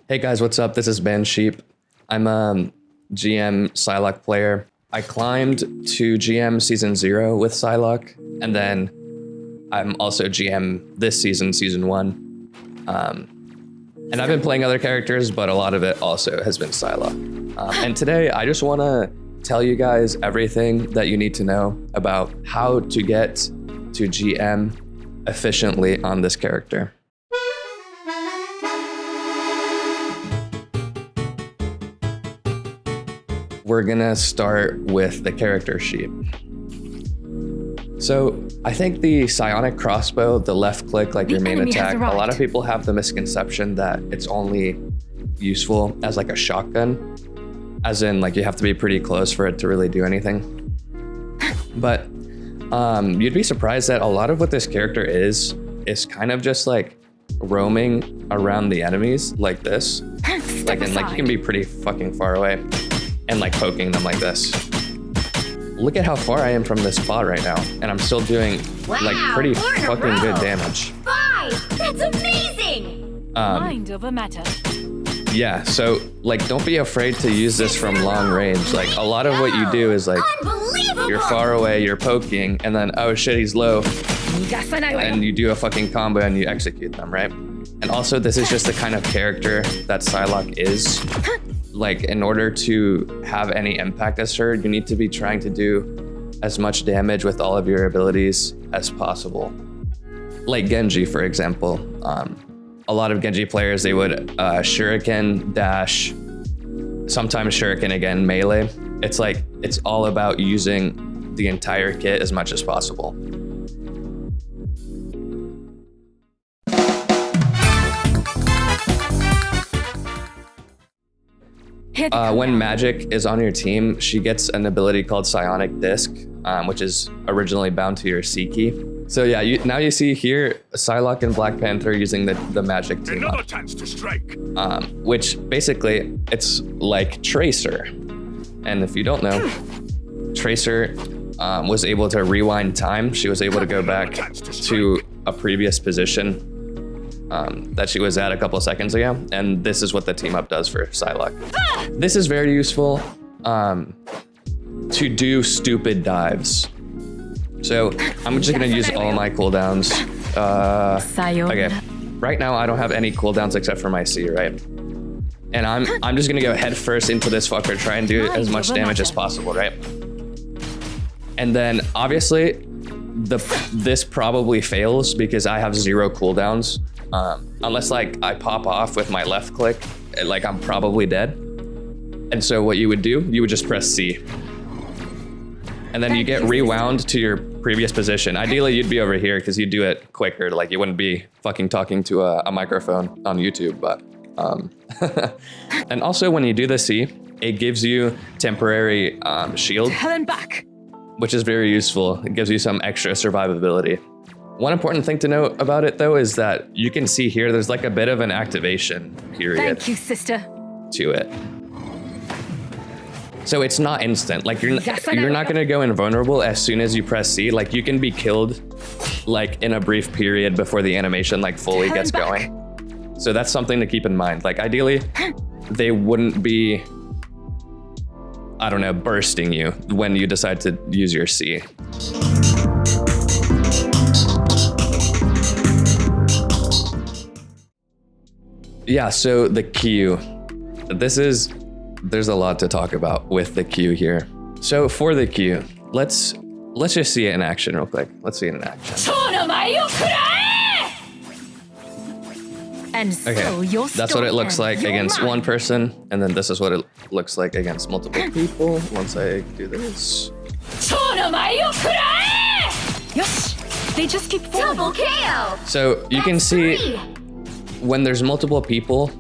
Hey guys, what's up? This is Ben Sheep. I'm a GM Psylocke player. I climbed to GM Season 0 with Psylocke, and then I'm also GM this season, Season 1. And I've been playing other characters, but a lot of it also has been Psylocke. And today, I just want to tell you guys everything that you need to know about how to get to GM efficiently on this character. We're gonna start with the character sheet. So I think the psionic crossbow, the left click, like your main attack, a lot of people have the misconception that it's only useful as like a shotgun, as in like you have to be pretty close for it to really do anything. But you'd be surprised that a lot of what this character is kind of just like roaming around the enemies like this. Like, and like you can be pretty fucking far away and like poking them like this. Look at how far I am from this spot right now, and I'm still doing like pretty fucking good damage. 5! That's amazing! Mind over matter. Yeah, so like don't be afraid to use this from long range. Like a lot of what you do is like you're far away, you're poking, and then oh shit, he's low. And you do a fucking combo and you execute them, right? And also this is just the kind of character that Psylocke is. Like in order to have any impact as her, you need to be trying to do as much damage with all of your abilities as possible. Like Genji, for example. A lot of Genji players, they would Shuriken, dash, sometimes Shuriken again, melee. It's like, it's all about using the entire kit as much as possible. When Magic is on your team, she gets an ability called Psionic Disc, which is originally bound to your C key. So yeah, now you see here Psylocke and Black Panther using the Magic team up. Another chance to strike. Which basically it's like Tracer. And if you don't know, Tracer was able to rewind time. She was able to go back to a previous position that she was at a couple of seconds ago, and this is what the team up does for Psylocke. This is very useful to do stupid dives. So I'm just gonna use all my cooldowns. Okay, right now I don't have any cooldowns except for my C, right? And I'm just gonna go head first into this fucker, try and do as much damage as possible, right? And then obviously this probably fails because I have 0 cooldowns. Unless like I pop off with my left click, like I'm probably dead. And so what you would do, you would just press C. And then you get rewound to your previous position. Ideally you'd be over here because you'd do it quicker, like you wouldn't be fucking talking to a microphone on YouTube, but. And also when you do the C, it gives you temporary shield, which is very useful. It gives you some extra survivability. One important thing to note about it though is that you can see here there's like a bit of an activation period. Thank you, sister. To it. So it's not instant. Like you're not gonna go invulnerable as soon as you press C. Like you can be killed like in a brief period before the animation like fully gets going. So that's something to keep in mind. Like ideally, they wouldn't be, I don't know, bursting you when you decide to use your C. Yeah, so the Q. There's a lot to talk about with the Q here. So for the Q, let's just see it in action real quick. Let's see it in action. And so okay, that's what it looks like against one person, and then this is what it looks like against multiple people. Once I do this. They just keep falling. Double KO! So you can see when there's multiple people,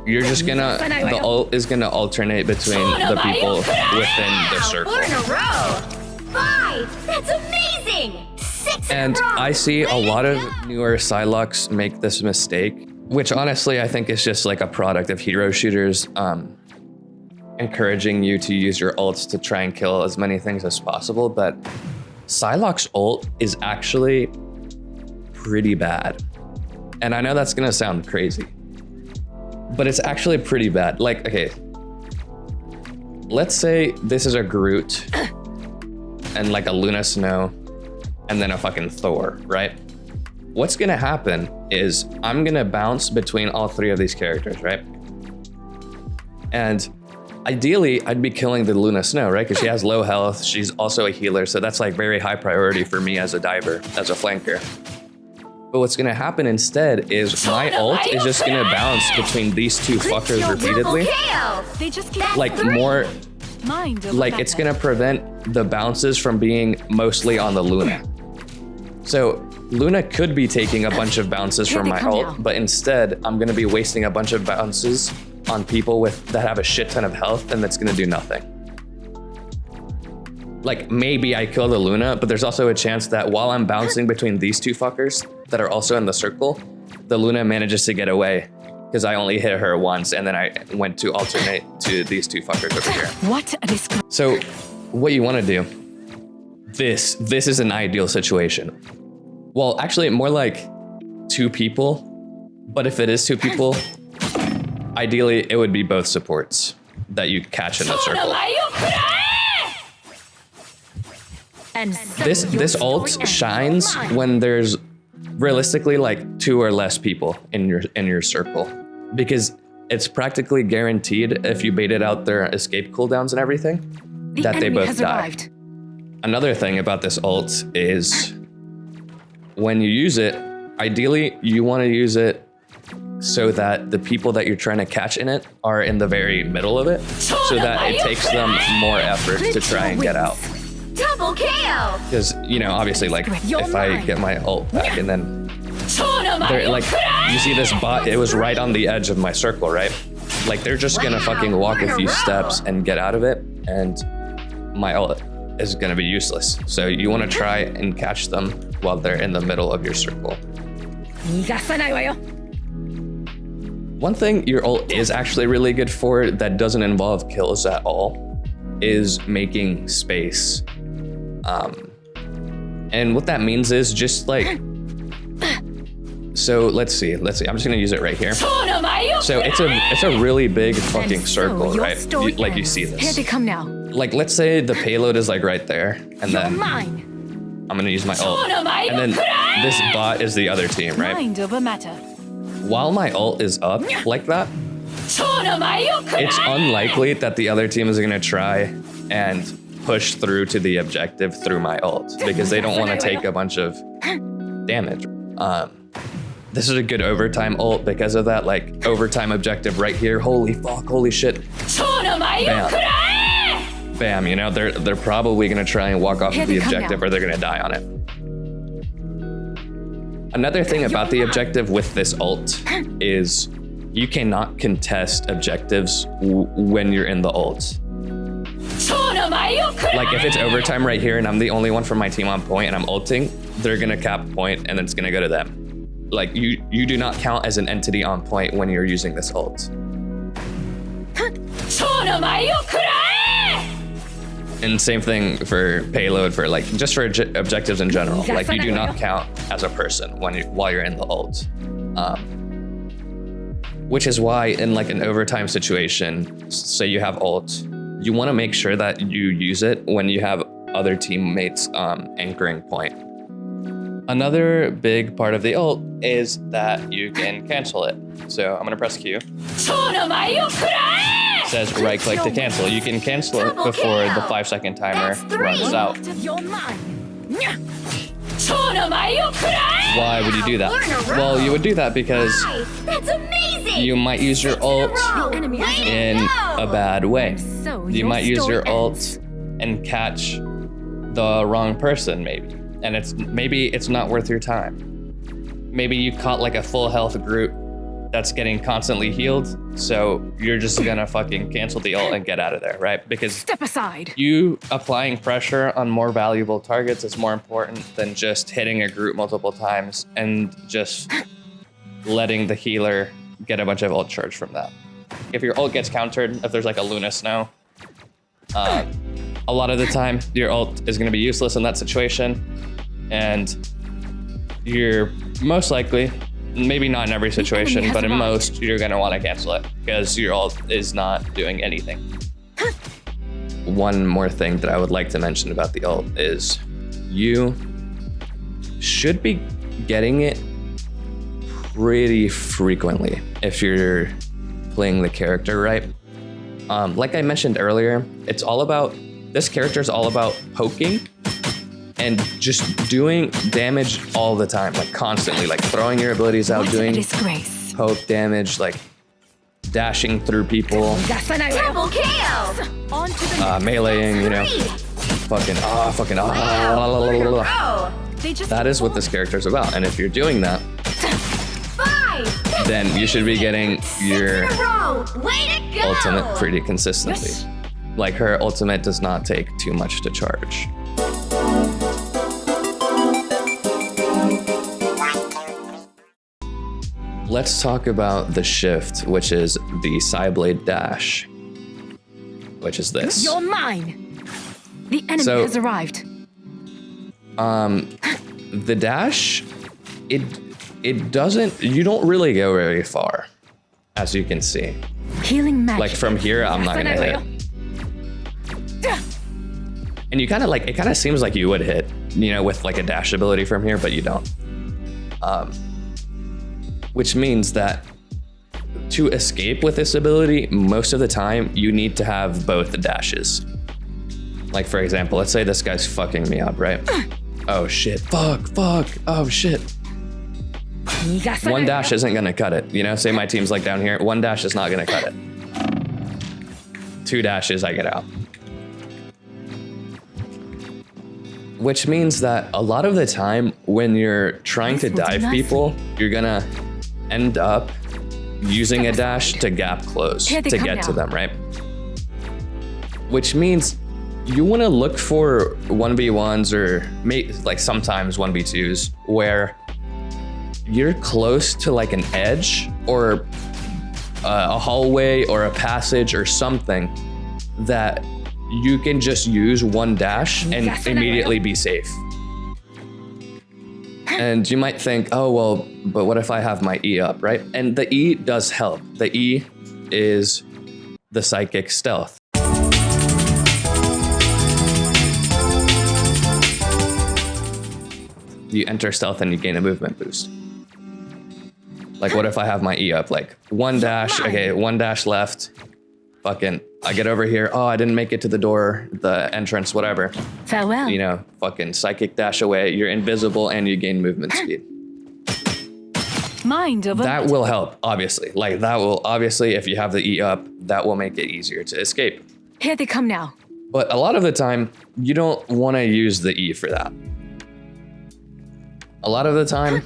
you're just gonna, the ult is gonna alternate between the people within the circle. 4 in a row! 5! That's amazing! 6 And in a row! I see a lot of newer Psylocks make this mistake, which honestly I think is just like a product of hero shooters encouraging you to use your ults to try and kill as many things as possible, but Psylocke's ult is actually pretty bad. And I know that's gonna sound crazy, but it's actually pretty bad. Like, okay, let's say this is a Groot and like a Luna Snow and then a fucking Thor, right? What's gonna happen is I'm gonna bounce between all three of these characters, right? And ideally, I'd be killing the Luna Snow, right? Because she has low health. She's also a healer, so that's like very high priority for me as a diver, as a flanker. But what's gonna happen instead is my ult is just gonna bounce between these two fuckers repeatedly. They just keep Like more, mind over like matter. it's gonna prevent the bounces from being mostly on the Luna. So Luna could be taking a bunch of bounces Here from they my come ult, now. but instead I'm gonna be wasting a bunch of bounces on people that have a shit ton of health, and that's gonna do nothing. Like maybe I kill the Luna, but there's also a chance that while I'm bouncing between these two fuckers that are also in the circle, the Luna manages to get away because I only hit her once, and then I went to alternate to these two fuckers over here. What a disgrace. So what you want to do, this is an ideal situation. Well, actually more like two people, but if it is two people, ideally it would be both supports that you catch in the circle. And This ult shines when there's realistically like 2 or less people in your circle, because it's practically guaranteed if you baited out their escape cooldowns and everything that they both die. Another thing about this ult is when you use it, ideally you want to use it so that the people that you're trying to catch in it are in the very middle of it, so that it takes them more effort to try and get out. Double KO! Because, you know, obviously, like, if I get my ult back and then, like, you see this bot, it was right on the edge of my circle, right? Like, they're just gonna fucking walk a few steps and get out of it, and my ult is gonna be useless. So you wanna try and catch them while they're in the middle of your circle. One thing your ult is actually really good for that doesn't involve kills at all is making space. And what that means is just like, so let's see. I'm just gonna use it right here. So it's a really big fucking circle, right? Like you see Here this. they come now. Like let's say the payload is like right there, and You're then mine. I'm gonna use my ult, and then this bot is the other team, right? Mind over matter. While my ult is up like that, it's unlikely that the other team is gonna try and push through to the objective through my ult, because they don't want to take a bunch of damage. This is a good overtime ult because of that, like overtime objective right here. Holy fuck, holy shit. Bam. Bam, you know, they're probably gonna try and walk off of the objective, or they're gonna die on it. Another thing about the objective with this ult is you cannot contest objectives when you're in the ult. Like if it's overtime right here and I'm the only one from my team on point and I'm ulting, they're gonna cap point and it's gonna go to them. Like you do not count as an entity on point when you're using this ult. And same thing for payload, for like just for objectives in general. Like you do not count as a person while you're in the ult. Which is why in like an overtime situation, say you have ult, you want to make sure that you use it when you have other teammates anchoring point. Another big part of the ult is that you can cancel it. So I'm gonna press Q. It says right click to cancel. You can cancel it before the 5-second timer runs out. You're mine. Why would you do that? Well, you would do that because That's amazing! you might use your ult in a bad way. So You might use your ult and catch the wrong person, maybe. And maybe it's not worth your time. Maybe you caught like a full health group that's getting constantly healed, so you're just gonna fucking cancel the ult and get out of there, right? Because Step aside. you applying pressure on more valuable targets is more important than just hitting a group multiple times and just letting the healer get a bunch of ult charge from that. If your ult gets countered, if there's like a Luna Snow, a lot of the time your ult is gonna be useless in that situation, and you're most likely maybe not in every situation, but in most, you're gonna want to cancel it because your ult is not doing anything. One more thing that I would like to mention about the ult is you should be getting it pretty frequently if you're playing the character right. Like I mentioned earlier, this character is all about poking and just doing damage all the time, like constantly, like throwing your abilities out, doing poke damage, like dashing through people, Double KO! meleeing, you know, That is what this character is about. And if you're doing that, then you should be getting your ultimate pretty consistently. Like her ultimate does not take too much to charge. Let's talk about the shift, which is the Psyblade dash, which is this. You're mine. The enemy has arrived. The dash, it doesn't, you don't really go very far, as you can see. Healing magic. Like from here, I'm not gonna hit. And you kind of like, it kind of seems like you would hit, you know, with like a dash ability from here, but you don't. Which means that to escape with this ability, most of the time, you need to have both the dashes. Like for example, let's say this guy's fucking me up, right? Oh shit, fuck, oh shit. One dash isn't gonna cut it, you know? Say my team's like down here, one dash is not gonna cut it. 2 dashes, I get out. Which means that a lot of the time when you're trying to dive people, you're gonna end up using a dash to gap close to get to them, right? Which means you wanna look for 1v1s or like sometimes 1v2s where you're close to like an edge or a hallway or a passage or something that you can just use one dash and immediately be safe. And you might think, oh, well, but what if I have my E up, right? And the E does help. The E is the psychic stealth. You enter stealth and you gain a movement boost. Like what if I have my E up? Like one dash, okay, one dash left. Fucking, I get over here. Oh, I didn't make it to the door, the entrance, whatever. Farewell. You know, fucking psychic dash away. You're invisible and you gain movement speed. Mind over that will help, obviously. Like that will, obviously, if you have the E up, that will make it easier to escape. Here they come now. But a lot of the time, you don't want to use the E for that. A lot of the time,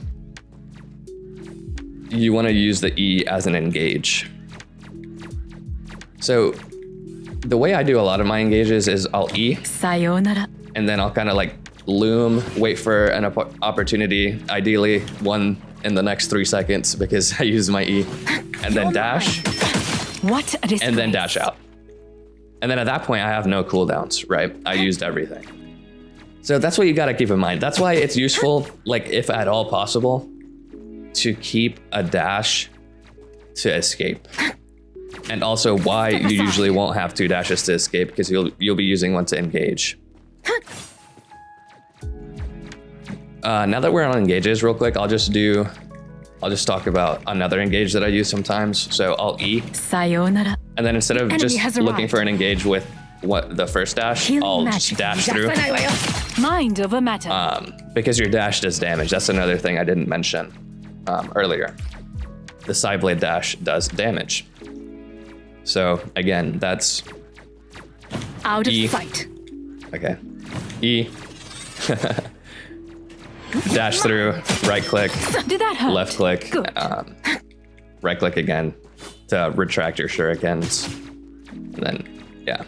you want to use the E as an engage. So the way I do a lot of my engages is I'll E, Sayonara. and then I'll kind of like loom, wait for an opportunity, ideally one in the next 3 seconds because I use my E, and then dash, what a disgrace. and then dash out. And then at that point, I have no cooldowns, right? I used everything. So that's what you gotta keep in mind. That's why it's useful, like if at all possible, to keep a dash to escape. And also why you usually won't have 2 dashes to escape because you'll be using one to engage. Now that we're on engages real quick, I'll just talk about another engage that I use sometimes. So I'll E. Sayonara. And then instead of just looking for an engage with the first dash, I'll just dash through. Mind over matter. Because your dash does damage. That's another thing I didn't mention earlier. The Psyblade dash does damage. So again, that's out E. of sight. Okay. E. Dash through, right click, Did that hurt? left click, Good. right click again to retract your shurikens. And then, yeah.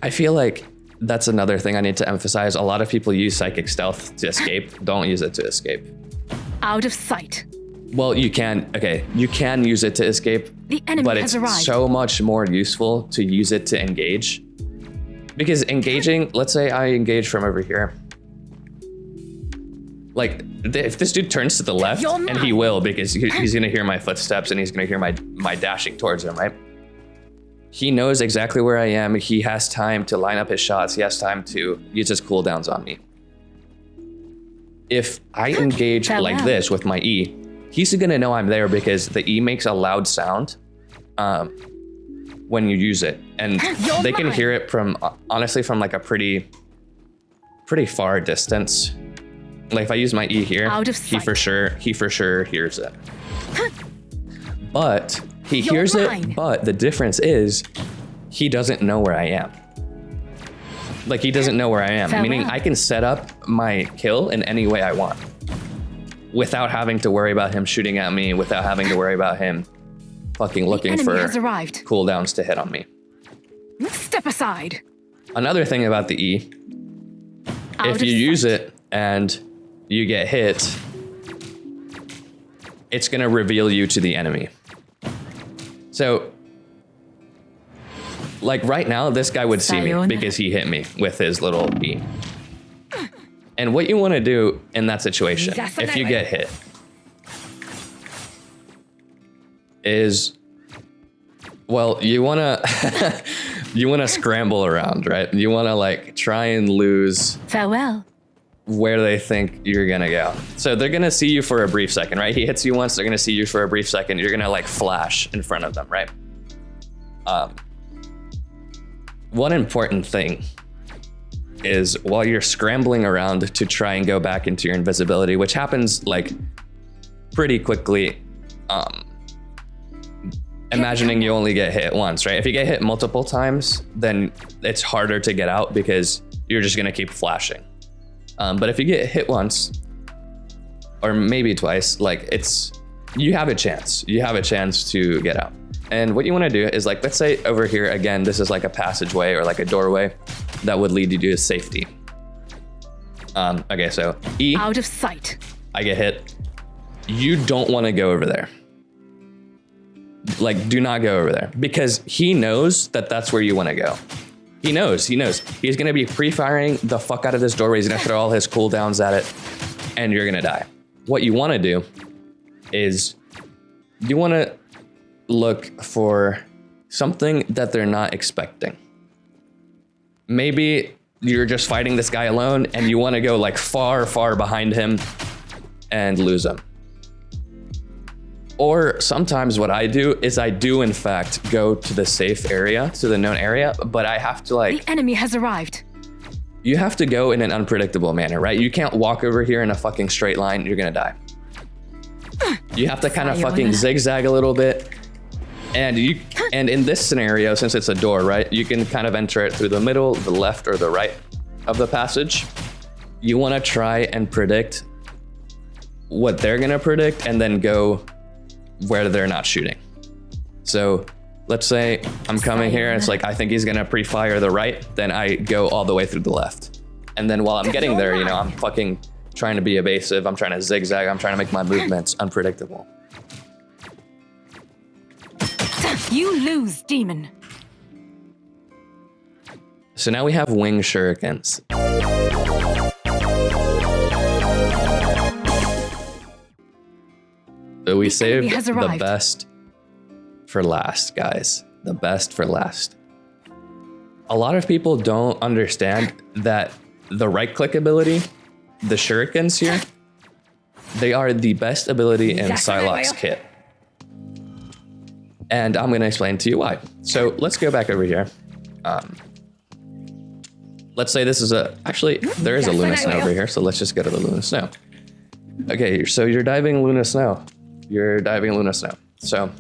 I feel like that's another thing I need to emphasize. A lot of people use psychic stealth to escape. Don't use it to escape. Out of sight. Well, you can use it to escape, The enemy but has it's arrived. so much more useful to use it to engage. Because engaging, let's say I engage from over here. Like, if this dude turns to the left, and he will, because he's gonna hear my footsteps and he's gonna hear my dashing towards him, right? He knows exactly where I am. He has time to line up his shots. He has time to use his cooldowns on me. If I engage like this with my E, he's gonna know I'm there because the E makes a loud sound when you use it. And they can hear it from, honestly, from like a pretty far distance. Like if I use my E here, he for sure hears it. But he hears it, but the difference is he doesn't know where I am. Like he doesn't know where I am, meaning I can set up my kill in any way I want without having to worry about him shooting at me, without having to worry about him fucking looking for cooldowns to hit on me. Step aside. Another thing about the E, if you use it and you get hit, it's gonna reveal you to the enemy. So, like right now, this guy would see me because he hit me with his little E. And what you wanna do in that situation, if you get hit, is, well, you wanna, you wanna scramble around, right? You wanna like try and lose where they think you're gonna go. So they're gonna see you for a brief second, right? He hits you once, they're gonna see you for a brief second. You're gonna like flash in front of them, right? One important thing is while you're scrambling around to try and go back into your invisibility, which happens like pretty quickly, imagining you only get hit once, right? If you get hit multiple times, then it's harder to get out because you're just gonna keep flashing. But if you get hit once, or maybe twice, like you have a chance. You have a chance to get out. And what you wanna do is like, let's say over here, again, this is like a passageway or like a doorway that would lead you to safety. Okay, so E. Out of sight. I get hit. You don't wanna go over there. Like, do not go over there because he knows that that's where you wanna go. He knows. He's gonna be pre-firing the fuck out of this doorway. He's gonna throw all his cooldowns at it and you're gonna die. What you wanna do is you wanna look for something that they're not expecting. Maybe you're just fighting this guy alone and you wanna go like far, far behind him and lose him. Or sometimes what I do is I do in fact go to the safe area, to the known area, but I have to like— The enemy has arrived. You have to go in an unpredictable manner, right? You can't walk over here in a fucking straight line, you're gonna die. You have to kind of fucking zigzag a little bit. And in this scenario, since it's a door, right? You can kind of enter it through the middle, the left, or the right of the passage. You wanna try and predict what they're gonna predict and then go where they're not shooting. So let's say I'm coming here and it's like, I think he's gonna pre-fire the right, then I go all the way through the left. And then while I'm getting there, you know, I'm fucking trying to be evasive, I'm trying to zigzag, I'm trying to make my movements unpredictable. You lose, demon. So now we have wing shurikens. So we saved the best for last, guys. The best for last. A lot of people don't understand that the right-click ability, the shurikens here, they are the best ability in Psylocke's kit. And I'm gonna explain to you why. So let's go back over here. Let's say this is actually, there is a Luna Snow over here, so let's just go to the Luna Snow. Okay, so you're diving Luna Snow. You're diving Luna Snow. So,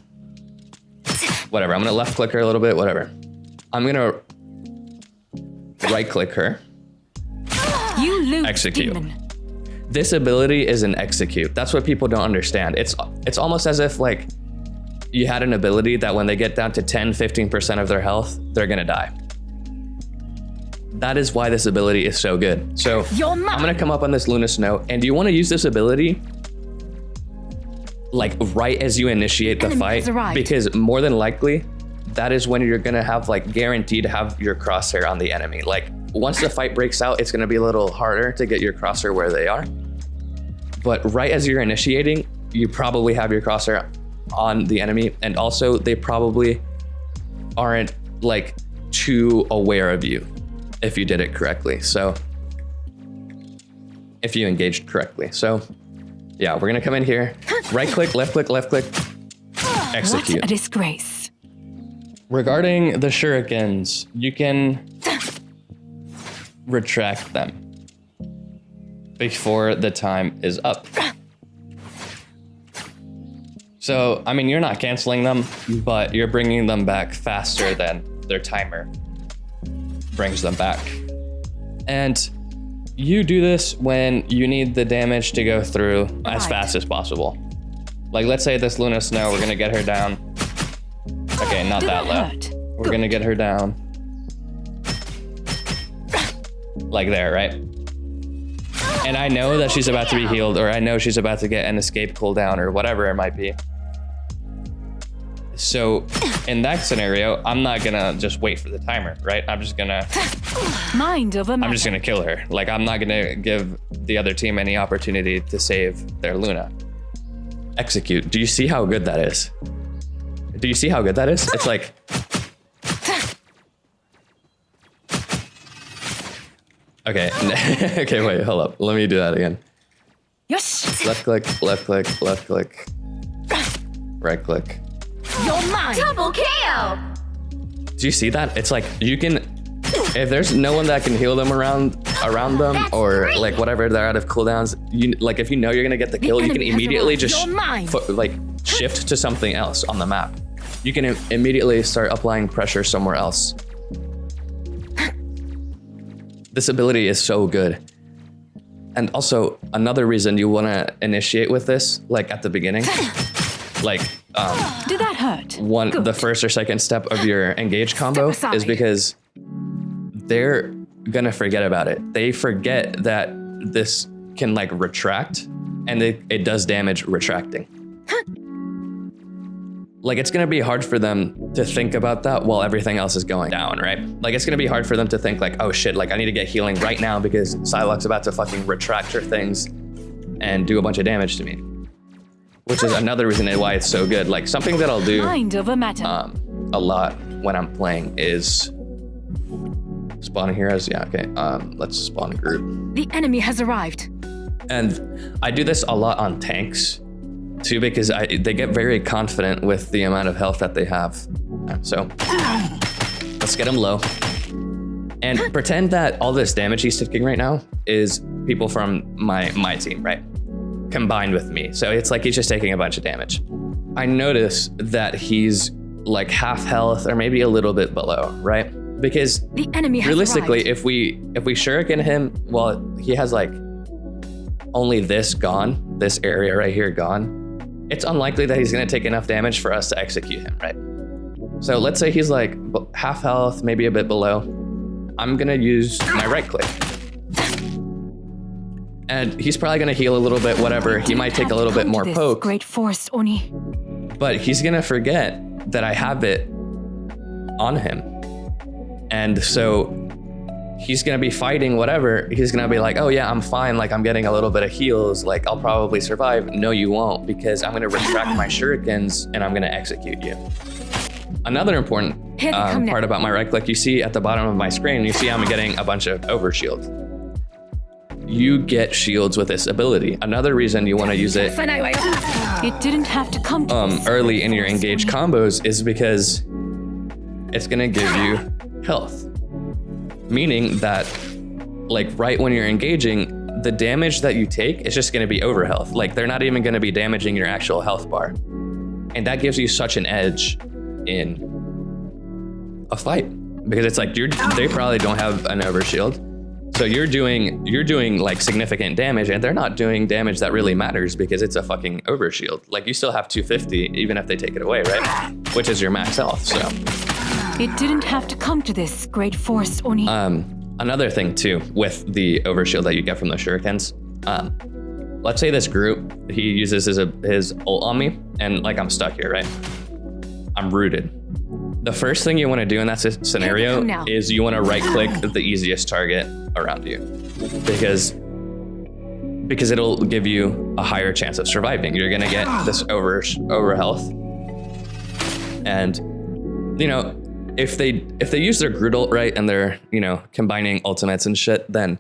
whatever, I'm gonna left click her a little bit, whatever. I'm gonna right click her. You lose, execute. demon. This ability is an execute. That's what people don't understand. It's almost as if like you had an ability that when they get down to 10-15% of their health, they're gonna die. That is why this ability is so good. So I'm gonna come up on this Luna Snow, and you wanna use this ability like right as you initiate the fight, because more than likely, that is when you're gonna have like guaranteed to have your crosshair on the enemy. Like once the fight breaks out, it's gonna be a little harder to get your crosshair where they are. but right as you're initiating, you probably have your crosshair on the enemy, and also they probably aren't like too aware of you if you did it correctly. So if you engaged correctly. So yeah, we're gonna come in here, right click, left click, execute. What a disgrace. Regarding the shurikens, you can retract them before the time is up. So, I mean, you're not canceling them, but you're bringing them back faster than their timer brings them back. And you do this when you need the damage to go through as fast as possible. Like, let's say this Luna Snow, we're gonna get her down. Okay, not that low. We're gonna get her down. Like there, right? And I know that she's about to be healed, or I know she's about to get an escape cooldown, or whatever it might be. So in that scenario, I'm not gonna just wait for the timer, right? I'm just gonna kill her. Like, I'm not gonna give the other team any opportunity to save their Luna. Execute. Do you see how good that is? Do you see how good that is? It's like, okay. Okay, wait, hold up. Let me do that again. Yes. Left click, right click. You're mine. Double KO. Do you see that? It's like you can, if there's no one that can heal them around them, That's or great. like whatever, they're out of cooldowns. You like, if you know you're gonna get the kill, you can enemy has immediately arrived. just You're mine. like shift to something else on the map. You can immediately start applying pressure somewhere else. This ability is so good. And also another reason you want to initiate with this, like at the beginning, like Did that hurt? the first or second step of your engage combo aside. is because they're gonna forget about it. They forget that this can like retract, and it does damage retracting. Like, it's gonna be hard for them to think about that while everything else is going down, right? Like, it's gonna be hard for them to think like, oh shit, like I need to get healing right now because Psylocke's about to fucking retract her things and do a bunch of damage to me. Which is another reason why it's so good. Like, something that I'll do Mind over matter. a lot when I'm playing is spawn heroes. Yeah, okay. Let's spawn a group. The enemy has arrived. And I do this a lot on tanks too, because they get very confident with the amount of health that they have. So let's get him low. And pretend that all this damage he's taking right now is people from my team, right? Combined with me. So it's like he's just taking a bunch of damage. I notice that he's like half health or maybe a little bit below, right? Because The enemy has realistically, arrived. if we shuriken him, well, he has like only this gone, this area right here gone. It's unlikely that he's gonna take enough damage for us to execute him, right? So let's say he's like half health, maybe a bit below. I'm gonna use my right click. And he's probably gonna heal a little bit, whatever. He might take a little bit more poke, Great forest Oni. but he's gonna forget that I have it on him. And so he's gonna be fighting whatever. He's gonna be like, oh yeah, I'm fine. Like, I'm getting a little bit of heals. Like, I'll probably survive. No, you won't, because I'm gonna retract my shurikens and I'm gonna execute you. Another important Here they come now. part about my right click, you see at the bottom of my screen, you see I'm getting a bunch of overshield. You get shields with this ability. Another reason you want to use it It didn't have to come to this. early in your engage combos is because it's gonna give you health. Meaning that, like, right when you're engaging, the damage that you take is just gonna be over health. Like, they're not even gonna be damaging your actual health bar. And that gives you such an edge in a fight. Because it's like, they probably don't have an overshield. So you're doing like significant damage, and they're not doing damage that really matters because it's a fucking overshield. Like, you still have 250 even if they take it away, right? Which is your max health, so. It didn't have to come to this, great forest Oni. Another thing too with the overshield that you get from the shurikens, let's say this group, he uses his ult on me, and like I'm stuck here, right? I'm rooted. The first thing you want to do in that scenario now. is you want to right click the easiest target around you, because because it'll give you a higher chance of surviving. You're gonna get this over health. And, you know, if they use their Groot ult right and they're, you know, combining ultimates and shit, then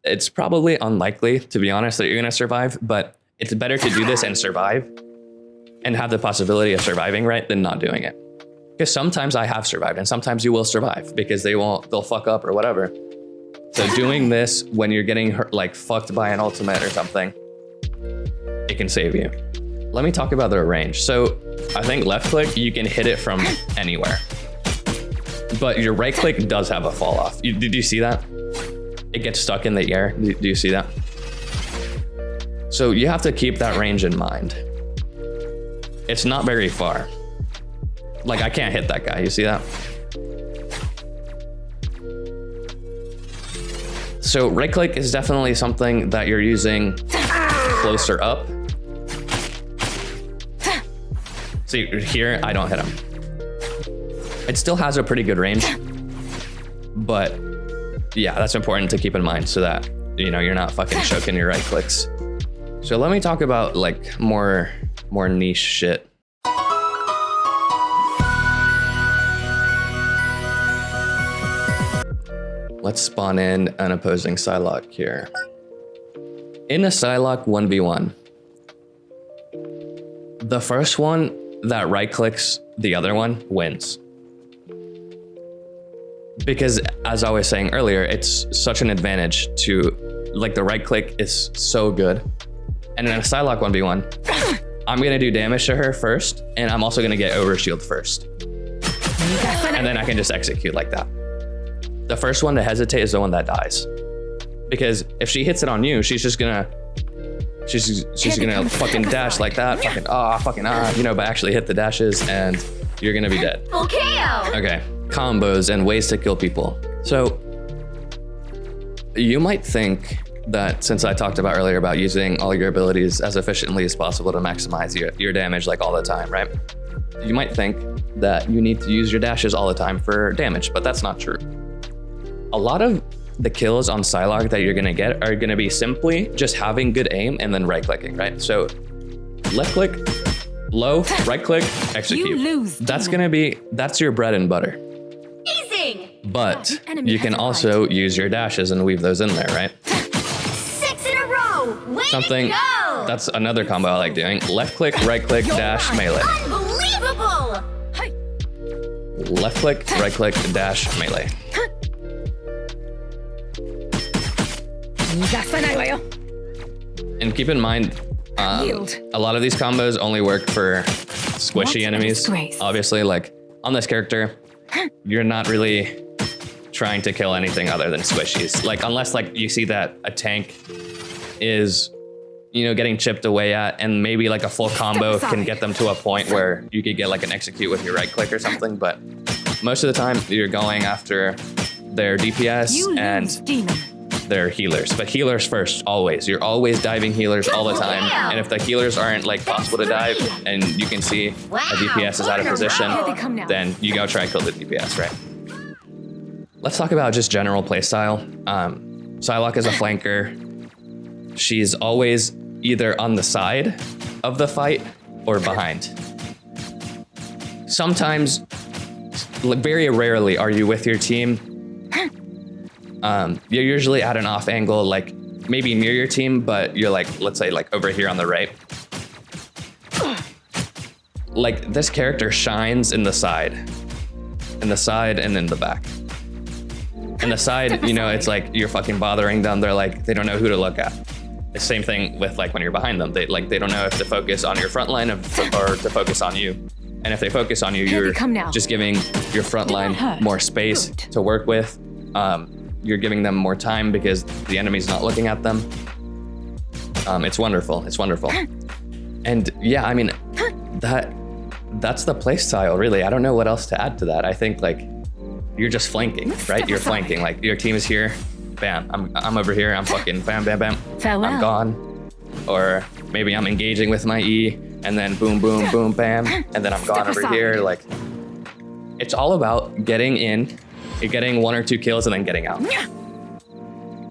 it's probably unlikely, to be honest, that you're gonna survive, but it's better to do this and survive and have the possibility of surviving, right, than not doing it. Because sometimes I have survived and sometimes you will survive because they'll fuck up or whatever. So doing this when you're getting hurt, like fucked by an ultimate or something, it can save you. Let me talk about the range. So I think left click, you can hit it from anywhere. But your right click does have a fall off. Did you see that? It gets stuck in the air. Do you see that? So you have to keep that range in mind. It's not very far. Like I can't hit that guy, you see that? So right click is definitely something that you're using closer up. See here, I don't hit him. It still has a pretty good range, but yeah, that's important to keep in mind so that, you know, you're not fucking choking your right clicks. So let me talk about like more niche shit. Let's spawn in an opposing Psylocke here. In a Psylocke 1v1, the first one that right clicks the other one wins. Because as I was saying earlier, it's such an advantage to, like the right click is so good. And in a Psylocke 1v1, I'm gonna do damage to her first, and I'm also gonna get overshield first. And then I can just execute like that. The first one to hesitate is the one that dies. Because if she hits it on you, she's gonna fucking dash like that, you know, but actually hit the dashes and you're gonna be dead. Okay, combos and ways to kill people. So you might think that since I talked about earlier about using all your abilities as efficiently as possible to maximize your damage like all the time, right? You might think that you need to use your dashes all the time for damage, but that's not true. A lot of the kills on Psylocke that you're gonna get are gonna be simply just having good aim and then right clicking, right? So left click, low, right click, execute. You lose, that's your bread and butter. Amazing! But you can also use your dashes and weave those in there, right? 6 in a row! Way to go! That's another combo I like doing. Left click, right click, dash, melee. Unbelievable! Left click, right click, dash, melee. And keep in mind, a lot of these combos only work for squishy enemies. Obviously, like on this character, you're not really trying to kill anything other than squishies. Like unless like you see that a tank is, you know, getting chipped away at, and maybe like a full combo can get them to a point where you could get like an execute with your right click or something. But most of the time, you're going after their DPS and their healers, but healers first, always. You're always diving healers all the time. And if the healers aren't like possible to dive and you can see a DPS is out of position, then you go try and kill the DPS, right? Let's talk about just general playstyle. Psylocke is a flanker. She's always either on the side of the fight or behind. Sometimes, very rarely, are you with your team. You're usually at an off angle, like maybe near your team, but you're like, let's say like over here on the right. Like this character shines in the side and in the back. And the side, you know, it's like you're fucking bothering them. They're like, they don't know who to look at. The same thing with like when you're behind them. They don't know if to focus on your front line or to focus on you. And if they focus on you, you're just giving your front line more space to work with. You're giving them more time because the enemy's not looking at them. It's wonderful. It's wonderful. And yeah, I mean, that's the playstyle, really. I don't know what else to add to that. I think like you're just flanking, right? You're flanking. Like your team is here, bam. I'm over here. I'm fucking bam, bam, bam. Farewell. I'm gone. Or maybe I'm engaging with my E, and then boom, boom, boom, bam, and then I'm gone over here. Like it's all about getting in. You're getting 1 or 2 kills and then getting out.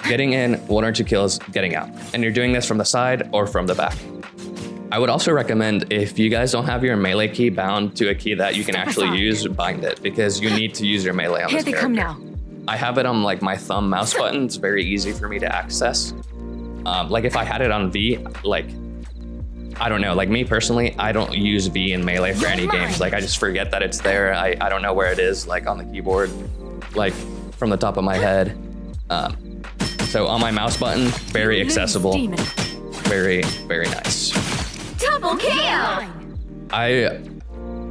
getting in, 1 or 2 kills, getting out. And you're doing this from the side or from the back. I would also recommend, if you guys don't have your melee key bound to a key that you can actually use, bind it, because you need to use your melee on Here this they character. come now. I have it on like my thumb mouse button. It's very easy for me to access. Like if I had it on V, like, I don't know, like me personally, I don't use V in melee for any games. Like I just forget that it's there. I don't know where it is, like on the keyboard, like from the top of my head. So on my mouse button, very accessible, very, very nice. Double kill! I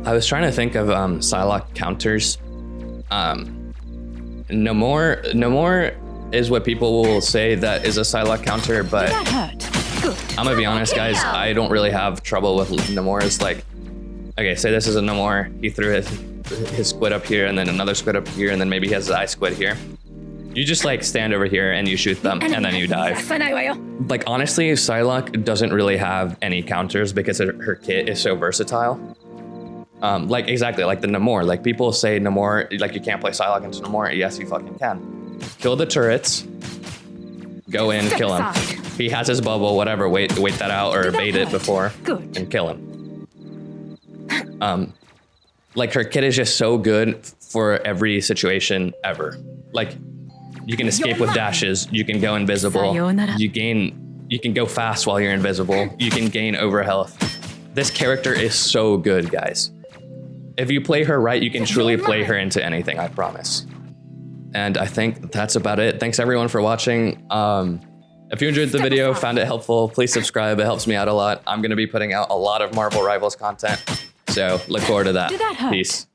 was trying to think of Psylocke counters. No more is what people will say that is a Psylocke counter, but That hurt. Good. I'm gonna be honest, guys, I don't really have trouble with Nemours. Like, okay, say this is a Nemour. He threw his squid up here, and then another squid up here, and then maybe he has his eye squid here. You just like stand over here and you shoot them, and then you dive. Like honestly, Psylocke doesn't really have any counters because her kit is so versatile. Like exactly like the Nemour. Like people say Nemour, like you can't play Psylocke into Nemour. Yes, you fucking can. Kill the turrets. Go in, kill him. He has his bubble, whatever. Wait that out or bait it before, and kill him. Like her kit is just so good for every situation ever. Like you can escape with dashes. You can go invisible. You can go fast while you're invisible. You can gain over health. This character is so good, guys. If you play her right, you can truly play her into anything, I promise. And I think that's about it. Thanks everyone for watching. If you enjoyed the video, found it helpful, please subscribe. It helps me out a lot. I'm gonna be putting out a lot of Marvel Rivals content, so look forward to that. Did that hurt? Peace.